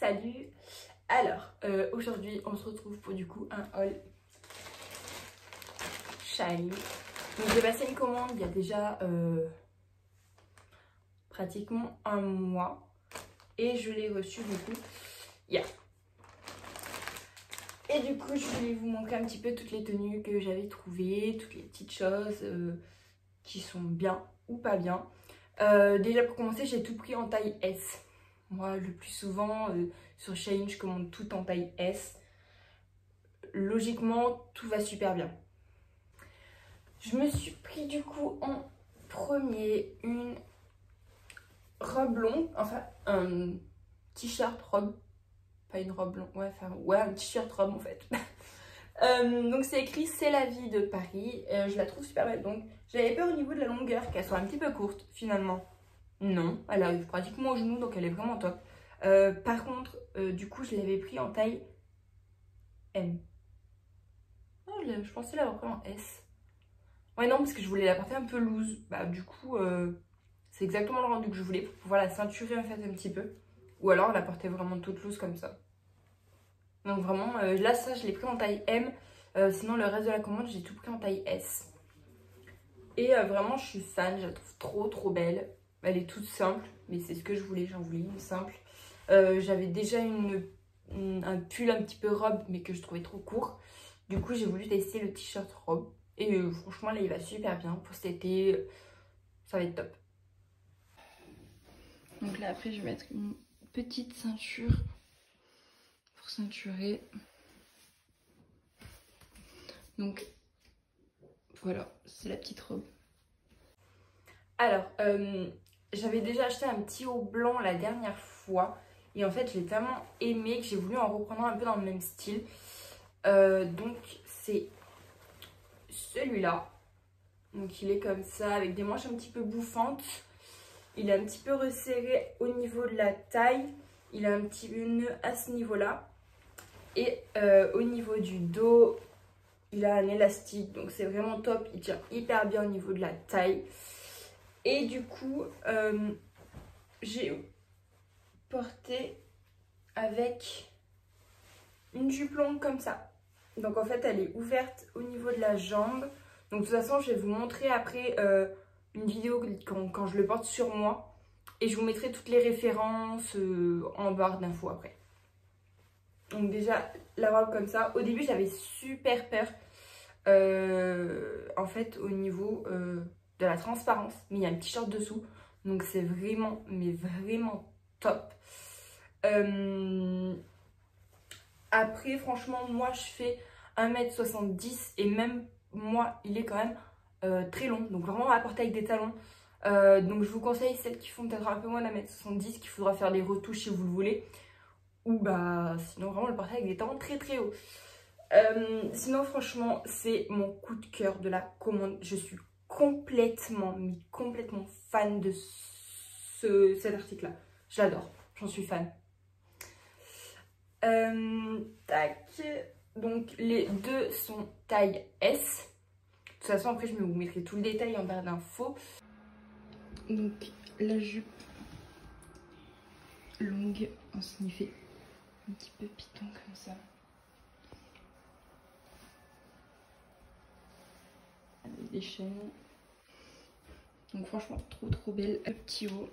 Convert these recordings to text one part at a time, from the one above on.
Salut. Alors, aujourd'hui, on se retrouve pour du coup un haul Shein. Donc j'ai passé une commande il y a déjà pratiquement un mois. Et je l'ai reçu du coup hier. Et du coup, je voulais vous montrer un petit peu toutes les tenues que j'avais trouvées, toutes les petites choses qui sont bien ou pas bien. Déjà pour commencer, j'ai tout pris en taille S. Moi, le plus souvent, sur Shein, je commande tout en taille S. Logiquement, tout va super bien. Je me suis pris du coup en premier une robe longue, enfin un t-shirt robe. Pas une robe longue, ouais, un t-shirt robe en fait. Donc c'est écrit c'est la vie de Paris. Je la trouve super belle. Donc j'avais peur au niveau de la longueur qu'elle soit un petit peu courte finalement. Non, elle arrive pratiquement au genou, donc elle est vraiment top. Par contre, du coup, je l'avais pris en taille M. Oh, je pensais l'avoir pris en S. Ouais, non, parce que je voulais la porter un peu loose. Bah, du coup, c'est exactement le rendu que je voulais pour pouvoir la ceinturer en fait un petit peu. Ou alors la porter vraiment toute loose comme ça. Donc vraiment, là, ça, je l'ai pris en taille M. Sinon, le reste de la commande, j'ai tout pris en taille S. Et vraiment, je suis fan, je la trouve trop belle. Elle est toute simple, mais c'est ce que je voulais, j'en voulais une simple. J'avais déjà un pull un petit peu robe, mais que je trouvais trop court. Du coup, j'ai voulu tester le t-shirt robe. Et franchement, là, il va super bien pour cet été. Ça va être top. Donc là, après, je vais mettre une petite ceinture pour ceinturer. Donc, voilà, c'est la petite robe. Alors, j'avais déjà acheté un petit haut blanc la dernière fois. Et en fait, je l'ai tellement aimé que j'ai voulu en reprendre un peu dans le même style. Donc, c'est celui-là. Donc, il est comme ça, avec des manches un petit peu bouffantes. Il est un petit peu resserré au niveau de la taille. Il a un petit nœud à ce niveau-là. Et au niveau du dos, il a un élastique. Donc, c'est vraiment top. Il tient hyper bien au niveau de la taille. Et du coup, j'ai porté avec une jupe longue comme ça. Donc en fait, elle est ouverte au niveau de la jambe. Donc de toute façon, je vais vous montrer après une vidéo quand je le porte sur moi. Et je vous mettrai toutes les références en barre d'infos après. Donc déjà, la robe comme ça. Au début, j'avais super peur. En fait, au niveau de la transparence. Mais il y a un t-shirt dessous. Donc c'est vraiment, mais vraiment top. Après, franchement, moi, je fais 1m70 et même moi, il est quand même très long. Donc vraiment à porter avec des talons. Donc je vous conseille celles qui font peut-être un peu moins d'1m70, qu'il faudra faire des retouches si vous le voulez. Ou bah sinon vraiment le porter avec des talons très hauts. Sinon franchement, c'est mon coup de cœur de la commande. Je suis complètement, mais complètement fan de cet article-là. J'adore, j'en suis fan. Tac. Donc les deux sont taille S. De toute façon après je vous mettrai tout le détail en barre d'infos. Donc la jupe longue en sniffé, un petit peu piton comme ça. Avec des chaînes. Donc franchement trop belle. Un petit haut.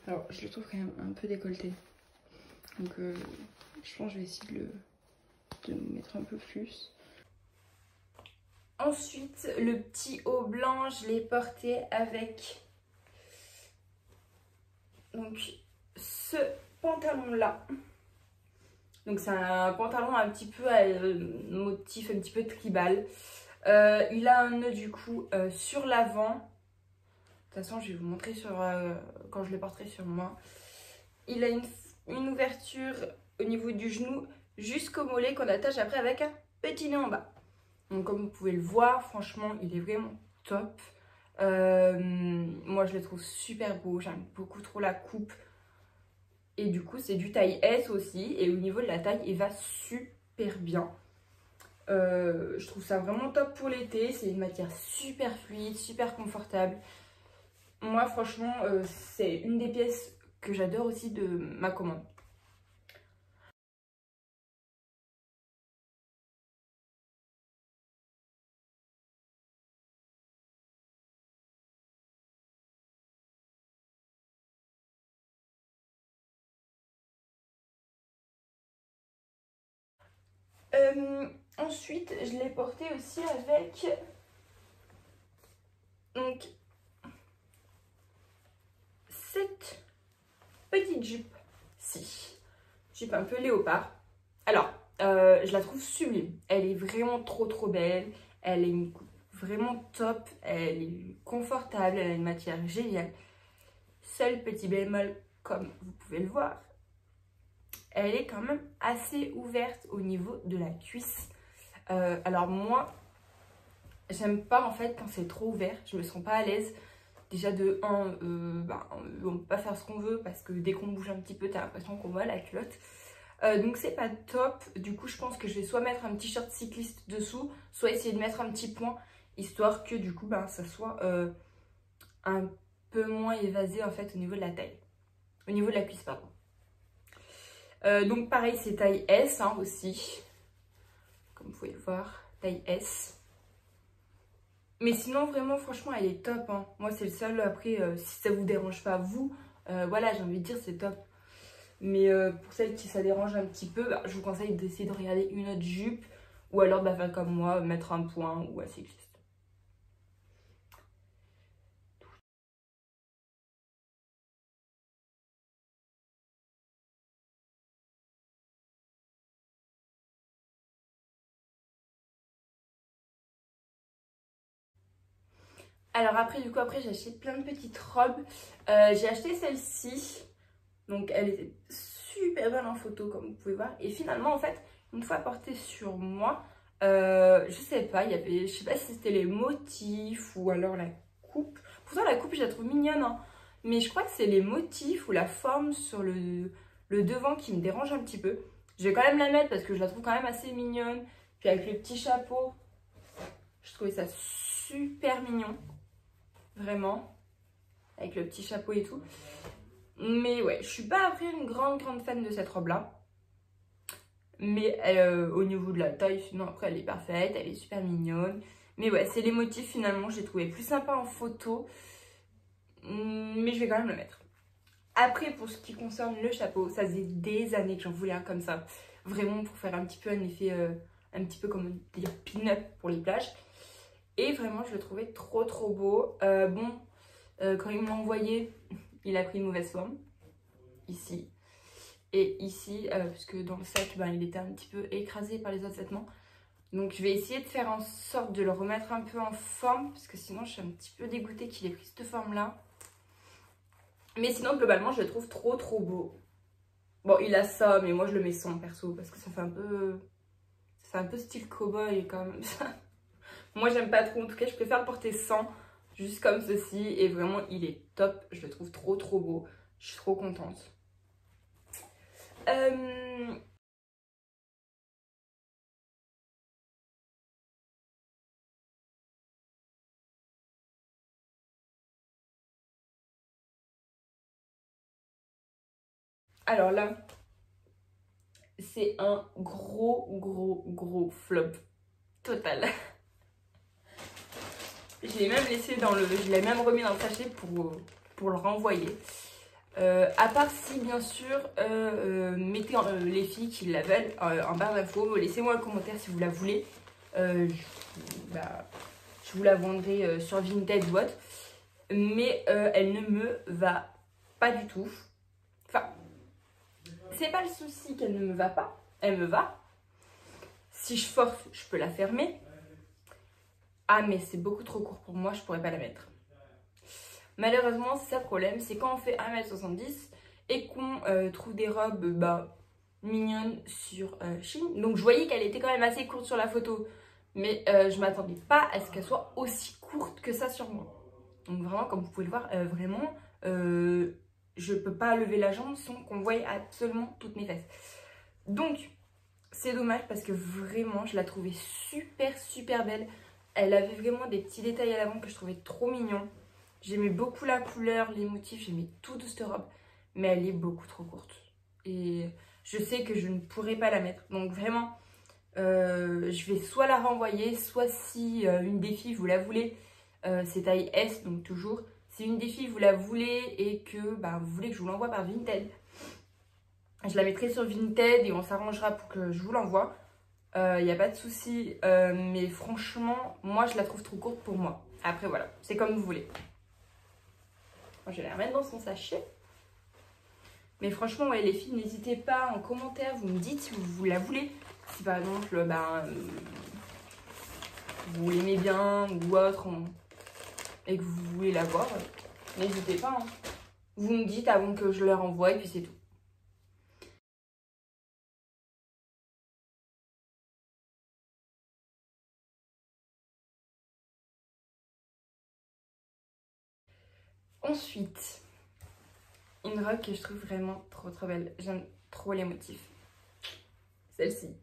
Alors je le trouve quand même un peu décolleté. Donc je pense que je vais essayer de me mettre un peu plus. Ensuite, le petit haut blanc, je l'ai porté avec donc ce pantalon-là. Donc c'est un pantalon un petit peu à motif un petit peu tribal. Il a un nœud du coup sur l'avant. De toute façon, je vais vous montrer quand je le porterai sur moi. Il a une ouverture au niveau du genou jusqu'au mollet qu'on attache après avec un petit nœud en bas. Donc comme vous pouvez le voir, franchement, il est vraiment top. Moi, je le trouve super beau. J'aime beaucoup trop la coupe. Et du coup, c'est du taille S aussi. Et au niveau de la taille, il va super bien. Je trouve ça vraiment top pour l'été. C'est une matière super fluide, super confortable. Moi, franchement, c'est une des pièces que j'adore aussi de ma commande. Ensuite, je l'ai porté aussi avec donc cette petite jupe-ci. Jupe un peu léopard. Alors, je la trouve sublime. Elle est vraiment trop belle. Elle est une coupe vraiment top. Elle est confortable. Elle a une matière géniale. Seul petit bémol, comme vous pouvez le voir, elle est quand même assez ouverte au niveau de la cuisse. Alors moi, j'aime pas en fait quand c'est trop ouvert. Je me sens pas à l'aise. Déjà de 1, on peut pas faire ce qu'on veut parce que dès qu'on bouge un petit peu, t'as l'impression qu'on voit la culotte. Donc c'est pas top. Du coup, je pense que je vais soit mettre un t-shirt cycliste dessous, soit essayer de mettre un petit point, histoire que du coup, ça soit un peu moins évasé en fait au niveau de la taille. Au niveau de la cuisse, pardon. Donc pareil, c'est taille S aussi. Comme vous pouvez le voir, taille S. Mais sinon, vraiment, franchement, elle est top. Moi, c'est le seul. Après, si ça vous dérange pas, vous, voilà, j'ai envie de dire, c'est top. Mais pour celles qui ça dérange un petit peu, je vous conseille d'essayer de regarder une autre jupe. Ou alors, faire comme moi, mettre un point ou un cycliste. Alors après, du coup, j'ai acheté plein de petites robes. J'ai acheté celle-ci. Donc, elle était super belle en photo, comme vous pouvez voir. Et finalement, en fait, une fois portée sur moi, je sais pas, il y avait, je sais pas si c'était les motifs ou alors la coupe. Pourtant, la coupe, je la trouve mignonne, mais je crois que c'est les motifs ou la forme sur le devant qui me dérange un petit peu. Je vais quand même la mettre parce que je la trouve quand même assez mignonne. Puis avec le petit chapeau, je trouvais ça super mignon. Vraiment. Avec le petit chapeau et tout. Mais ouais, je suis pas après une grande fan de cette robe là. Mais au niveau de la taille, sinon après elle est parfaite, elle est super mignonne. Mais ouais, c'est les motifs finalement, je l'ai trouvé plus sympa en photo. Mais je vais quand même le mettre. Après, pour ce qui concerne le chapeau, ça faisait des années que j'en voulais un comme ça. Vraiment pour faire un petit peu un effet, un petit peu comme dire pin-up pour les plages. Et vraiment, je le trouvais trop beau. Quand il me l'a envoyé, il a pris une mauvaise forme. Ici. Et ici, puisque dans le sac, il était un petit peu écrasé par les autres vêtements. Donc je vais essayer de faire en sorte de le remettre un peu en forme, parce que sinon je suis un petit peu dégoûtée qu'il ait pris cette forme-là. Mais sinon, globalement, je le trouve trop beau. Bon, il a ça, mais moi je le mets sans perso, parce que ça fait un peu... C'est un peu style cow-boy quand même. Moi j'aime pas trop, en tout cas je préfère le porter sans, juste comme ceci. Et vraiment, il est top, je le trouve trop beau. Je suis trop contente. Alors là, c'est un gros flop total. Je l'ai même laissé dans le... Je l'ai même remis dans le sachet pour le renvoyer. À part si, bien sûr, mettez les filles qui la veulent en barre d'infos. Laissez-moi un commentaire si vous la voulez. Je vous la vendrai sur Vinted ou autre. Mais elle ne me va pas du tout. Enfin, c'est pas le souci qu'elle ne me va pas. Elle me va. Si je force, je peux la fermer. Ah, mais c'est beaucoup trop court pour moi, je pourrais pas la mettre. Malheureusement, c'est ça le problème, c'est quand on fait 1m70 et qu'on trouve des robes mignonnes sur Shein. Donc je voyais qu'elle était quand même assez courte sur la photo, mais je m'attendais pas à ce qu'elle soit aussi courte que ça sur moi. Donc vraiment, comme vous pouvez le voir, vraiment, je peux pas lever la jambe sans qu'on voie absolument toutes mes fesses. Donc, c'est dommage parce que vraiment, je la trouvais super belle. Elle avait vraiment des petits détails à l'avant que je trouvais trop mignons. J'aimais beaucoup la couleur, les motifs, j'aimais tout de cette robe. Mais elle est beaucoup trop courte. Et je sais que je ne pourrais pas la mettre. Donc vraiment, je vais soit la renvoyer, soit si une des filles vous la voulez, c'est taille S, donc toujours. Si une des filles vous la voulez et que vous voulez que je vous l'envoie par Vinted, je la mettrai sur Vinted et on s'arrangera pour que je vous l'envoie. Il n'y a pas de souci. Mais franchement, moi, je la trouve trop courte pour moi. Après, voilà, c'est comme vous voulez. Moi, je vais la remettre dans son sachet. Mais franchement, ouais, les filles, n'hésitez pas en commentaire. Vous me dites si vous la voulez. Si par exemple, vous l'aimez bien ou autre et que vous voulez la voir, n'hésitez pas. Hein. Vous me dites avant que je la renvoie et puis c'est tout. Ensuite, une robe que je trouve vraiment trop belle. J'aime trop les motifs. Celle-ci.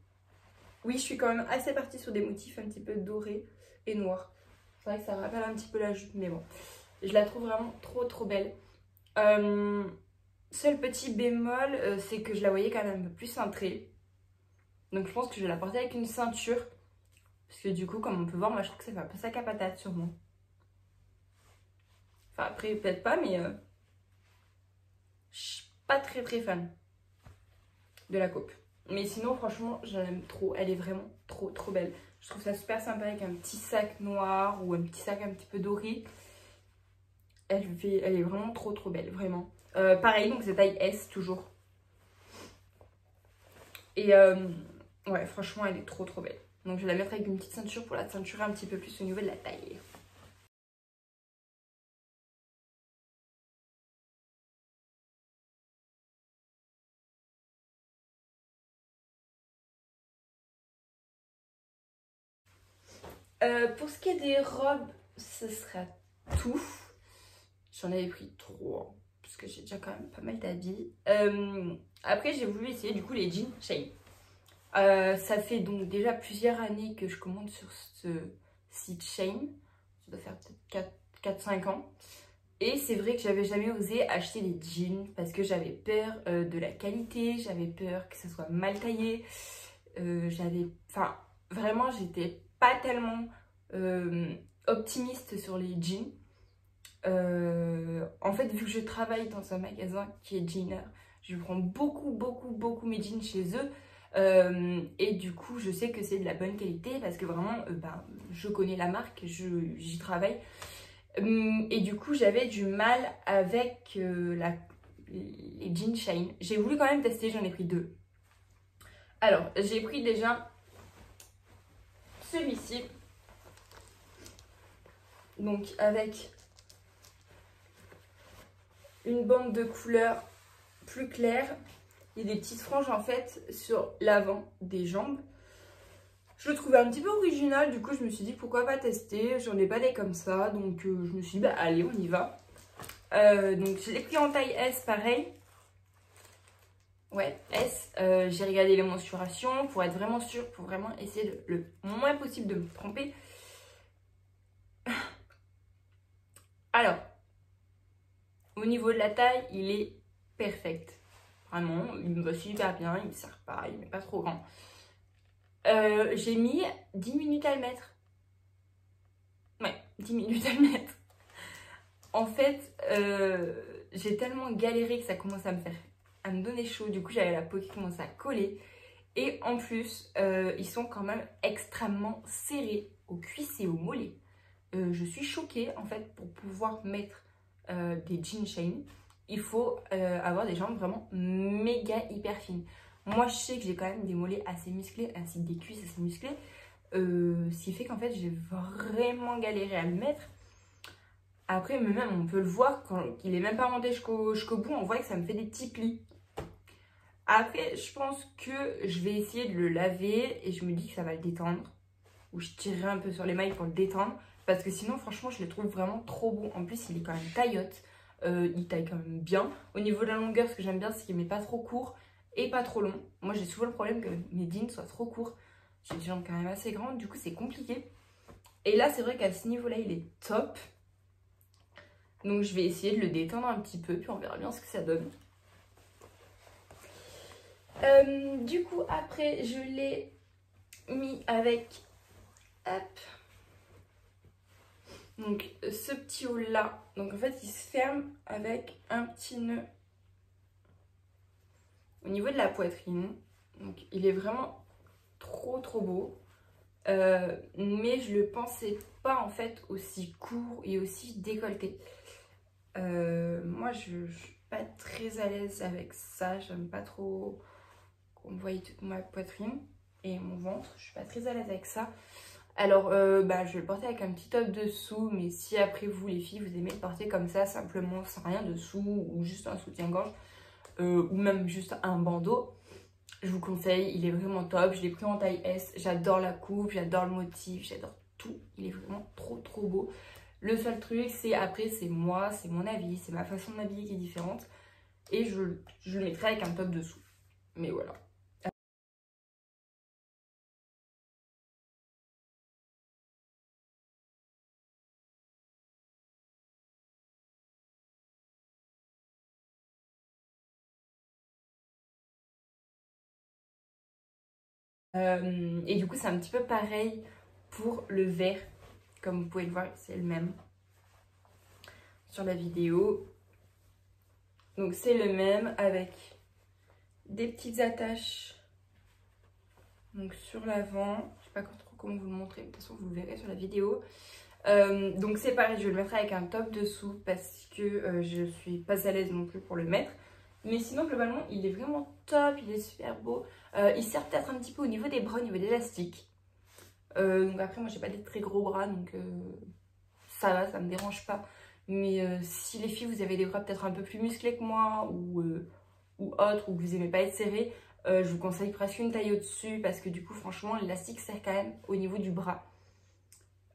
Oui, je suis quand même assez partie sur des motifs un petit peu dorés et noirs. C'est vrai que ça rappelle un petit peu la jupe, mais bon. Je la trouve vraiment trop belle. Seul petit bémol, c'est que je la voyais quand même un peu plus cintrée. Donc je pense que je vais la porter avec une ceinture. Parce que du coup, comme on peut voir, moi je trouve que ça fait un peu sac à patate sur moi. Enfin après, peut-être pas, mais je suis pas très fan de la coupe. Mais sinon, franchement, j'aime trop. Elle est vraiment trop belle. Je trouve ça super sympa avec un petit sac noir ou un petit sac un petit peu doré. Elle est vraiment trop belle, vraiment. Pareil, donc c'est taille S toujours. Et ouais, franchement, elle est trop belle. Donc je vais la mettre avec une petite ceinture pour la ceinturer un petit peu plus au niveau de la taille. Pour ce qui est des robes, ce sera tout. J'en avais pris 3 parce que j'ai déjà quand même pas mal d'habits. Après, j'ai voulu essayer du coup les jeans Shein. Ça fait donc déjà plusieurs années que je commande sur ce site Shein. Ça doit faire peut-être 4-5 ans. Et c'est vrai que j'avais jamais osé acheter des jeans parce que j'avais peur de la qualité, j'avais peur que ça soit mal taillé. Enfin, vraiment, j'étais pas tellement optimiste sur les jeans. En fait, vu que je travaille dans un magasin qui est jeaner, je prends beaucoup mes jeans chez eux. Et du coup, je sais que c'est de la bonne qualité parce que vraiment, je connais la marque, j'y travaille. Et du coup, j'avais du mal avec les jeans Shein. J'ai voulu quand même tester, j'en ai pris 2. Alors, j'ai pris déjà celui-ci. Donc, avec une bande de couleur plus claire. Il y a des petites franges en fait sur l'avant des jambes. Je le trouvais un petit peu original, du coup je me suis dit pourquoi pas tester. J'en ai pas des comme ça, donc je me suis dit bah allez, on y va. Donc je l'ai pris en taille S pareil. Ouais, S. J'ai regardé les mensurations pour être vraiment sûre, pour vraiment essayer le moins possible de me tromper. Alors, au niveau de la taille, il est perfect. Vraiment, il me va super bien, il me sert pas, il n'est pas trop grand. J'ai mis 10 minutes à le mettre. Ouais, 10 minutes à le mettre. En fait, j'ai tellement galéré que ça commence à me donner chaud. Du coup, j'avais la peau qui commence à coller. Et en plus, ils sont quand même extrêmement serrés aux cuisses et aux mollets. Je suis choquée, en fait, pour pouvoir mettre des jeans Shein, il faut avoir des jambes vraiment méga hyper fines. Moi, je sais que j'ai quand même des mollets assez musclés, ainsi que des cuisses assez musclées. Ce qui fait qu'en fait, j'ai vraiment galéré à le mettre. Après, même, on peut le voir, quand il est même pas monté jusqu'au bout, on voit que ça me fait des petits plis. Après, je pense que je vais essayer de le laver et je me dis que ça va le détendre. Ou je tirerai un peu sur les mailles pour le détendre. Parce que sinon, franchement, je les trouve vraiment trop beaux. En plus, il est quand même taillotte. Il taille quand même bien. Au niveau de la longueur, ce que j'aime bien, c'est qu'il n'est pas trop court et pas trop long. Moi, j'ai souvent le problème que mes jeans soient trop courts. J'ai des jambes quand même assez grandes, du coup, c'est compliqué. Et là, c'est vrai qu'à ce niveau-là, il est top. Donc, je vais essayer de le détendre un petit peu, puis on verra bien ce que ça donne. Du coup, après, je l'ai mis avec... Hop. Donc ce petit haut là, donc en fait il se ferme avec un petit nœud au niveau de la poitrine. Donc il est vraiment trop beau. Mais je le pensais pas en fait aussi court et aussi décolleté. Moi je suis pas très à l'aise avec ça, j'aime pas trop qu'on me voie toute ma poitrine et mon ventre, je suis pas très à l'aise avec ça. Alors bah, je vais le porter avec un petit top dessous, mais si après vous les filles vous aimez le porter comme ça simplement sans rien dessous ou juste un soutien-gorge ou même juste un bandeau, je vous conseille, il est vraiment top. Je l'ai pris en taille S, j'adore la coupe, j'adore le motif, j'adore tout, il est vraiment trop beau. Le seul truc c'est après c'est moi, c'est mon avis, c'est ma façon de m'habiller qui est différente et je le mettrai avec un top dessous, mais voilà. Et du coup c'est un petit peu pareil pour le vert, comme vous pouvez le voir c'est le même sur la vidéo. Donc c'est le même avec des petites attaches donc sur l'avant. Je sais pas trop comment vous le montrer, de toute façon vous le verrez sur la vidéo. Donc c'est pareil, je vais le mettre avec un top dessous parce que je suis pas à l'aise non plus pour le mettre. Mais sinon globalement il est vraiment top, il est super beau. Il sert peut-être un petit peu au niveau des bras, au niveau des élastiques. Donc après moi j'ai pas des très gros bras donc ça va, ça me dérange pas. Mais si les filles vous avez des bras peut-être un peu plus musclés que moi ou autre, ou que vous aimez pas être serré, je vous conseille presque une taille au-dessus parce que du coup franchement l'élastique sert quand même au niveau du bras.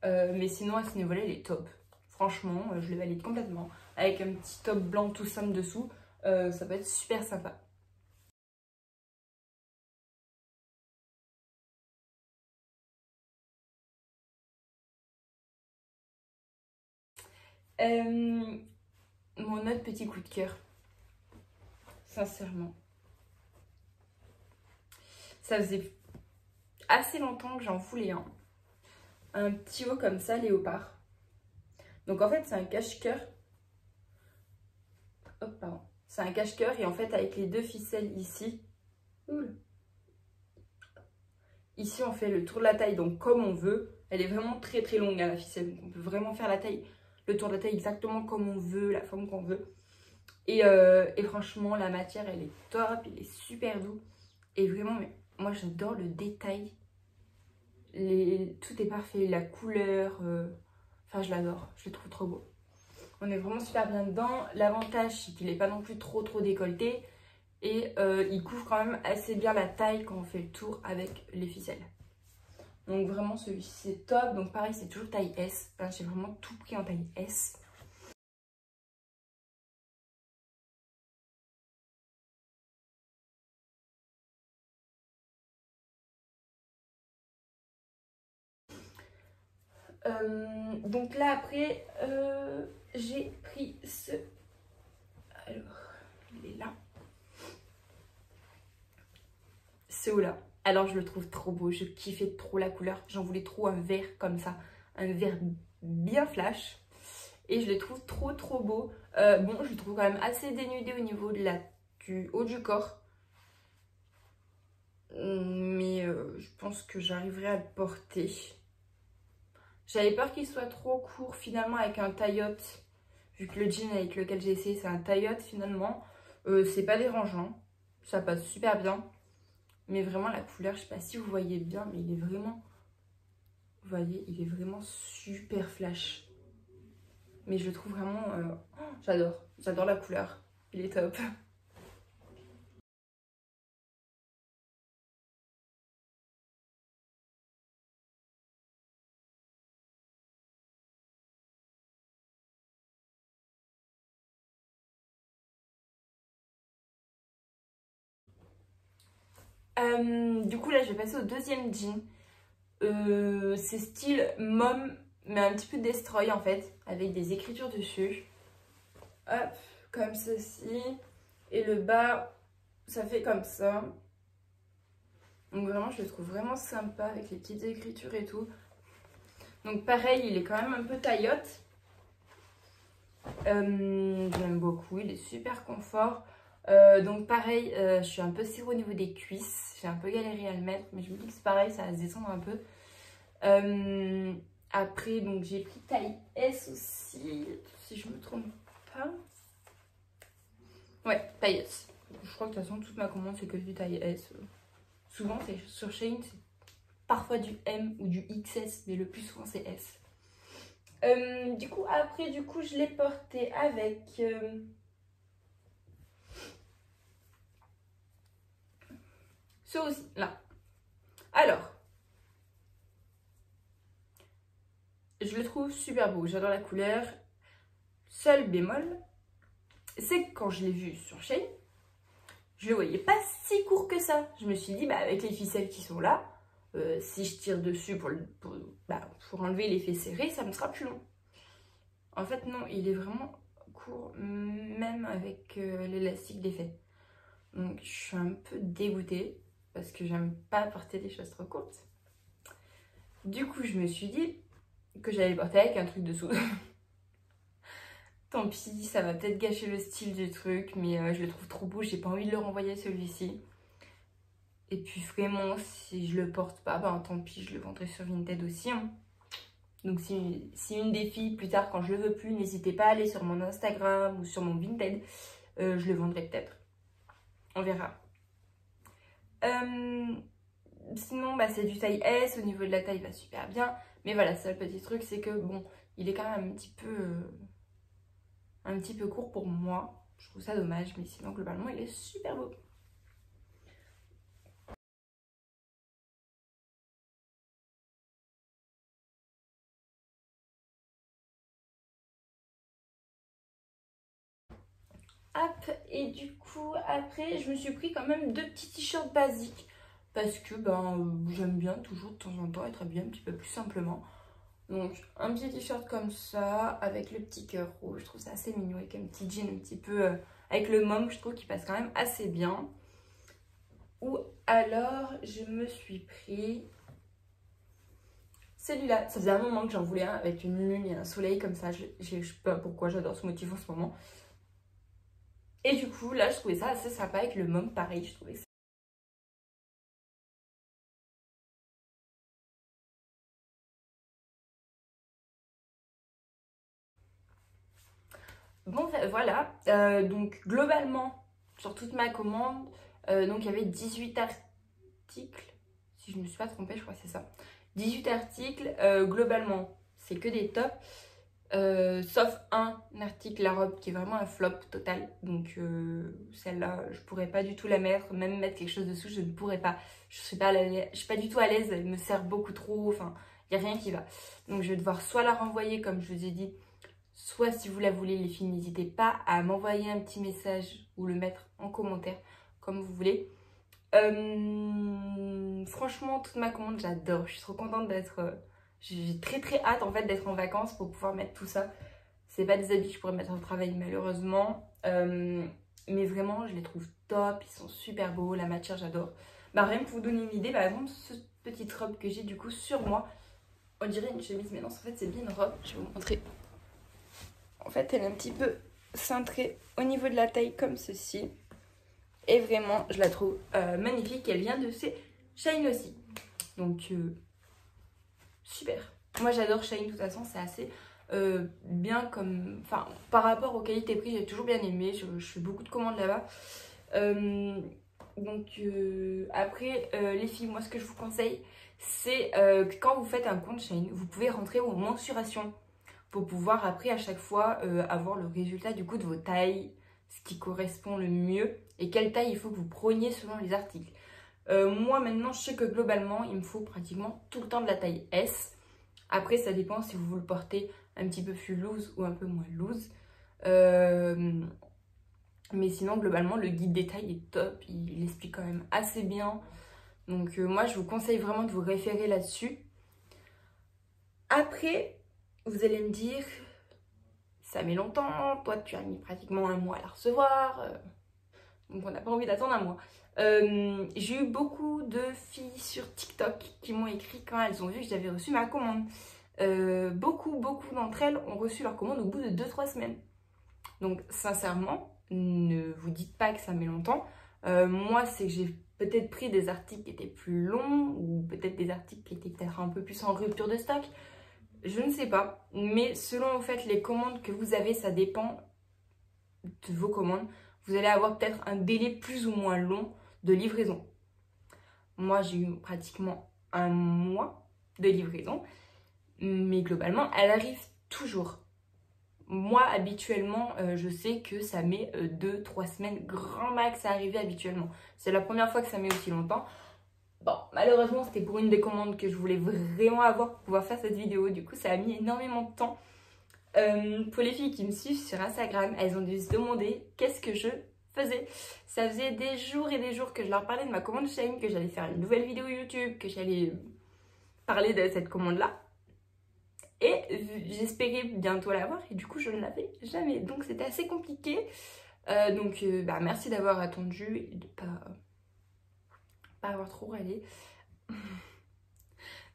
Mais sinon à ce niveau-là il est top. Franchement je le valide complètement. Avec un petit top blanc tout simple dessous, ça peut être super sympa. Mon autre petit coup de cœur, sincèrement. Ça faisait assez longtemps que j'en voulais un. Un petit haut comme ça, léopard. Donc en fait c'est un cache-cœur. Hop, pardon. C'est un cache-cœur et en fait avec les deux ficelles ici. Ici on fait le tour de la taille donc comme on veut. Elle est vraiment très longue hein, la ficelle. Donc on peut vraiment faire la taille, le tour de la taille exactement comme on veut, la forme qu'on veut. Et franchement la matière elle est top, il est super doux. Et vraiment mais moi j'adore le détail. Tout est parfait, la couleur. Enfin je l'adore, je le trouve trop beau. On est vraiment super bien dedans. L'avantage c'est qu'il n'est pas non plus trop décolleté. Et il couvre quand même assez bien la taille quand on fait le tour avec les ficelles. Donc vraiment celui-ci c'est top. Donc pareil c'est toujours taille S. Enfin, j'ai vraiment tout pris en taille S. Donc là après j'ai pris ce... Alors il est là. Ce haut là. Alors je le trouve trop beau. Je kiffais trop la couleur. J'en voulais trop un vert comme ça. Un vert bien flash. Et je le trouve trop beau. Bon je le trouve quand même assez dénudé au niveau de du haut du corps. Mais je pense que j'arriverai à le porter. J'avais peur qu'il soit trop court finalement avec un taillotte. Vu que le jean avec lequel j'ai essayé c'est un taillotte finalement. C'est pas dérangeant. Ça passe super bien. Mais vraiment la couleur, je sais pas si vous voyez bien, mais il est vraiment... Vous voyez, il est vraiment super flash. Mais je le trouve vraiment... Oh, j'adore. J'adore la couleur. Il est top. Du coup là je vais passer au deuxième jean. C'est style mom mais un petit peu destroy en fait, avec des écritures dessus. Hop, comme ceci. Et le bas ça fait comme ça. Donc vraiment je le trouve vraiment sympa avec les petites écritures et tout. Donc pareil il est quand même un peu taillotte. J'aime beaucoup, il est super confort. Donc pareil, je suis un peu serrée au niveau des cuisses. J'ai un peu galéré à le mettre, mais je me dis que c'est pareil, ça va se descendre un peu. Après, donc j'ai pris taille S aussi, si je me trompe pas. Ouais, taille S. Je crois que de toute façon, toute ma commande, c'est que du taille S. Souvent, c'est sur Shein, c'est parfois du M ou du XS, mais le plus souvent, c'est S. Du coup, après, je l'ai porté avec... ce aussi, là. Alors, je le trouve super beau, j'adore la couleur. Seul bémol, c'est que quand je l'ai vu sur Shein, je le voyais pas si court que ça. Je me suis dit, bah, avec les ficelles qui sont là, si je tire dessus pour enlever l'effet serré, ça me sera plus long. En fait, non, il est vraiment court, même avec l'élastique d'effet. Donc, je suis un peu dégoûtée parce que j'aime pas porter des choses trop courtes. Du coup, je me suis dit que j'allais porter avec un truc dessous. Tant pis, ça va peut-être gâcher le style du truc, mais je le trouve trop beau, j'ai pas envie de le renvoyer celui-ci. Et puis vraiment, si je le porte pas, ben tant pis, je le vendrai sur Vinted aussi. Hein. Donc si une des filles, plus tard, quand je le veux plus, n'hésitez pas à aller sur mon Instagram ou sur mon Vinted, je le vendrai peut-être. On verra. Sinon, bah, c'est du taille S, au niveau de la taille, il va super bien. Mais voilà, c'est le petit truc, c'est que bon, il est quand même un petit peu court pour moi. Je trouve ça dommage, mais sinon, globalement, il est super beau. Hop, et du coup, après, je me suis pris quand même 2 petits t-shirts basiques. Parce que j'aime bien toujours de temps en temps être habillée un petit peu plus simplement. Donc, un petit t-shirt comme ça, avec le petit cœur rouge. Je trouve ça assez mignon, avec un petit jean un petit peu... avec le mom, je trouve qu'il passe quand même assez bien. Ou alors, je me suis pris... celui-là. Ça faisait un moment que j'en voulais un, avec une lune et un soleil comme ça. Je sais pas pourquoi, j'adore ce motif en ce moment. Et du coup, là, je trouvais ça assez sympa avec le mom, pareil, je trouvais ça. Bon, voilà. Donc, globalement, sur toute ma commande, donc il y avait 18 articles. Si je ne me suis pas trompée, je crois que c'est ça. 18 articles, globalement, c'est que des tops. Sauf un article, la robe, qui est vraiment un flop total. Donc celle-là, je pourrais pas du tout la mettre. Même mettre quelque chose dessous, je ne pourrais pas. Je suis pas du tout à l'aise, elle me sert beaucoup trop. Enfin, il n'y a rien qui va. Donc je vais devoir soit la renvoyer, comme je vous ai dit, soit si vous la voulez, les filles, n'hésitez pas à m'envoyer un petit message ou le mettre en commentaire, comme vous voulez. Franchement, toute ma commande, j'adore. Je suis trop contente d'être... j'ai très hâte en fait d'être en vacances pour pouvoir mettre tout ça. C'est pas des habits que je pourrais mettre au travail malheureusement. Mais vraiment, je les trouve top. Ils sont super beaux. La matière, j'adore. Bah, rien que pour vous donner une idée, par exemple, cette petite robe que j'ai du coup sur moi, on dirait une chemise, mais non, en fait, c'est bien une robe. Je vais vous montrer. En fait, elle est un petit peu cintrée au niveau de la taille comme ceci. Et vraiment, je la trouve magnifique. Elle vient de chez Shein aussi. Donc, super. Moi, j'adore Shein. De toute façon, c'est assez bien comme... Enfin, par rapport aux qualités-prix, j'ai toujours bien aimé. Je fais beaucoup de commandes là-bas. Après, les filles, moi, ce que je vous conseille, c'est que quand vous faites un compte Shein, vous pouvez rentrer vos mensurations pour pouvoir après, à chaque fois, avoir le résultat du coup de vos tailles, ce qui correspond le mieux et quelle taille il faut que vous preniez selon les articles. Moi maintenant je sais que globalement il me faut pratiquement tout le temps de la taille S. Après ça dépend si vous le portez un petit peu plus loose ou un peu moins loose. Mais sinon globalement le guide des tailles est top, il explique quand même assez bien. Donc moi je vous conseille vraiment de vous référer là-dessus. Après vous allez me dire... ça met longtemps, toi tu as mis pratiquement un mois à la recevoir, donc on n'a pas envie d'attendre un mois. J'ai eu beaucoup de filles sur TikTok qui m'ont écrit quand elles ont vu que j'avais reçu ma commande. Beaucoup d'entre elles ont reçu leur commande au bout de 2-3 semaines. Donc sincèrement, ne vous dites pas que ça met longtemps. Moi, c'est que j'ai peut-être pris des articles qui étaient plus longs ou peut-être des articles qui étaient peut-être un peu plus en rupture de stock. Je ne sais pas, mais selon en fait les commandes que vous avez, ça dépend de vos commandes. Vous allez avoir peut-être un délai plus ou moins long de livraison. Moi, j'ai eu pratiquement un mois de livraison, mais globalement, elle arrive toujours. Moi, habituellement, je sais que ça met 2-3 semaines grand max à arriver habituellement. C'est la première fois que ça met aussi longtemps. Bon, malheureusement, c'était pour une des commandes que je voulais vraiment avoir pour pouvoir faire cette vidéo. Du coup, ça a mis énormément de temps. Pour les filles qui me suivent sur Instagram, elles ont dû se demander qu'est-ce que je faisais. Ça faisait des jours et des jours que je leur parlais de ma commande Shein, que j'allais faire une nouvelle vidéo YouTube, que j'allais parler de cette commande-là. Et j'espérais bientôt l'avoir et du coup, je ne l'avais jamais. Donc, c'était assez compliqué. Merci d'avoir attendu et de pas avoir trop râlé.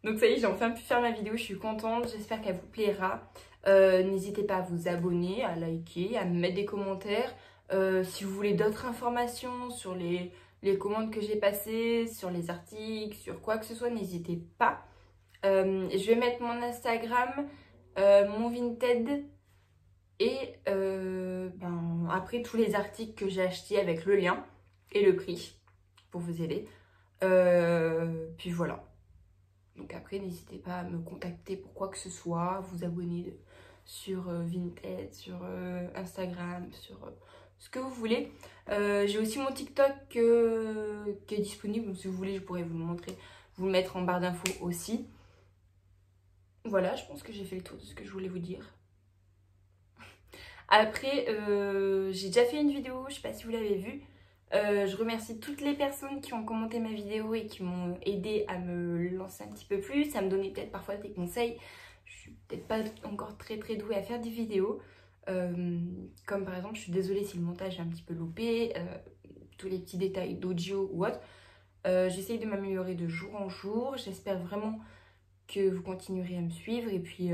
Donc ça y est, j'ai enfin pu faire ma vidéo, je suis contente, j'espère qu'elle vous plaira. N'hésitez pas à vous abonner, à liker, à me mettre des commentaires. Si vous voulez d'autres informations sur les commandes que j'ai passées, sur les articles, sur quoi que ce soit, n'hésitez pas. Je vais mettre mon Instagram, mon Vinted et après tous les articles que j'ai achetés avec le lien et le prix pour vous aider. Puis voilà. Donc après, n'hésitez pas à me contacter pour quoi que ce soit, vous abonner sur Vinted, sur Instagram, sur ce que vous voulez. J'ai aussi mon TikTok qui est disponible, donc si vous voulez, je pourrais vous le montrer, vous le mettre en barre d'infos aussi. Voilà, je pense que j'ai fait le tour de ce que je voulais vous dire. Après, j'ai déjà fait une vidéo, je sais pas si vous l'avez vue. Je remercie toutes les personnes qui ont commenté ma vidéo et qui m'ont aidé à me lancer un petit peu plus, à me donner peut-être parfois des conseils. Je suis peut-être pas encore très douée à faire des vidéos. Comme par exemple, je suis désolée si le montage est un petit peu loupé, tous les petits détails d'audio ou autre. J'essaye de m'améliorer de jour en jour. J'espère vraiment que vous continuerez à me suivre. Et puis,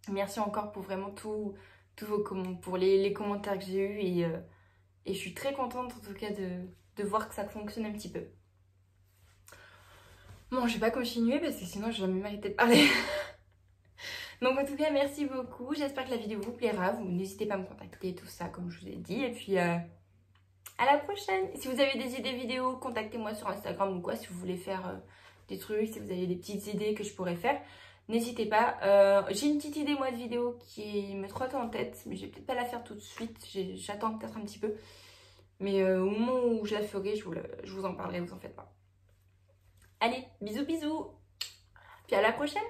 merci encore pour vraiment tous vos commentaires, pour les commentaires que j'ai eus. Et je suis très contente en tout cas de voir que ça fonctionne un petit peu. Bon, je vais pas continuer parce que sinon je vais jamais m'arrêter de parler. Donc en tout cas, merci beaucoup. J'espère que la vidéo vous plaira. Vous n'hésitez pas à me contacter, tout ça, comme je vous ai dit. Et puis, à la prochaine. Si vous avez des idées vidéos, contactez-moi sur Instagram ou quoi. Si vous voulez faire des trucs, si vous avez des petites idées que je pourrais faire, n'hésitez pas. J'ai une petite idée, moi, de vidéo qui me trotte en tête. Mais je vais peut-être pas la faire tout de suite. J'attends peut-être un petit peu. Mais au moment où je la ferai, je vous en parlerai, vous en faites pas. Allez, bisous bisous. Puis à la prochaine.